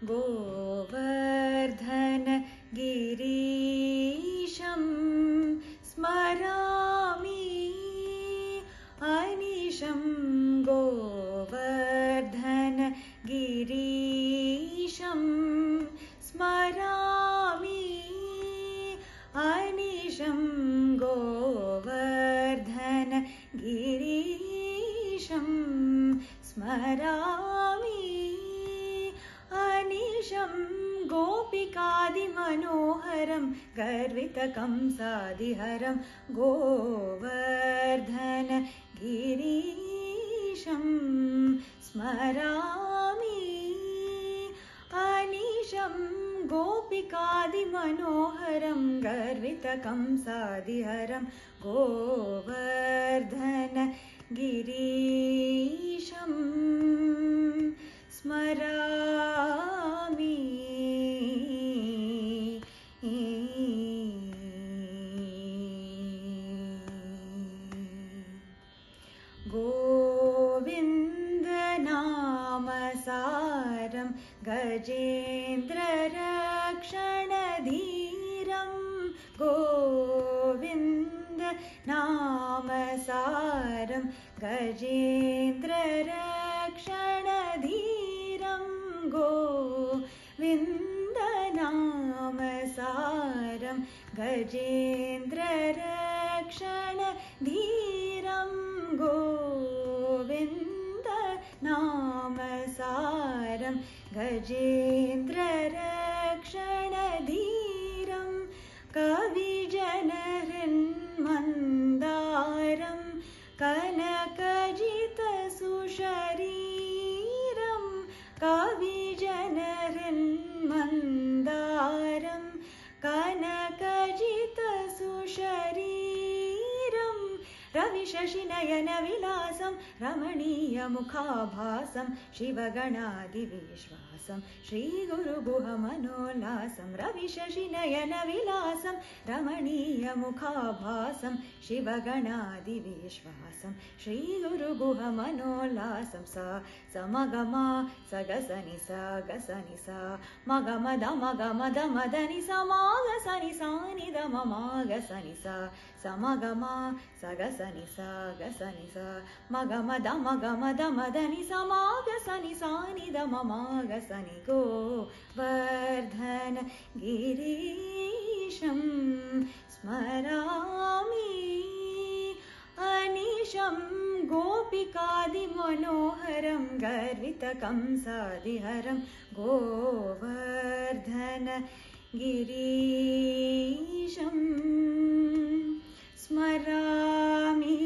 गोवर्धन गिरीशं स्मरामि अनिशं गोवर्धन गिरीशं स्मरामि अनिशं गोवर्धन गिरीशं स्मरामि अनिशं गोपिकादिमनोहरं गर्वितकंसादिहरं गोवर्धन गिरीशं स्मरामि अनिशं गोपिकादिमनोहरं गर्वितकंसादिहरं गोवर्धन गिरीशं स्मरामि गोविन्दनामसारं गजेन्द्ररक्षणधीरं गोविन्दनामसारं गजेन्द्ररक्षणधीरं गोविन्दनामसारं गजेन्द्ररक्षणधीरं गोविन्दनामसारं गजेन्द्ररक्षणधीरं कविजनहृन्मन्दारं कनकजितसुशरीरं कविजनहृन्मन्दारं कनकजितसुशरीरं रविशशिनयनविलासं रमणीयमुखाभासं शिवगणादिविश्वासं श्रीगुरुगुहमनोल्लासं रविशशिनयनविलासं रमणीयमुखाभासं शिवगणादिविश्वासं श्रीगुरुगुहमनोल्लासं सा समगमा सगसनि सा गसनि सा मगमदमगमदमदनि समागसनि सानि दममागसनि सा समगमा सगसनि सा गसनि सा मगमदमगमदमदनि समागसनि सानि दममागसनि गोवर्धन गिरीशं स्मरामि अनिशं गोपिकादिमनोहरं गर्वितकंसादिहरं गोवर्धन गिरीशं स्मरामि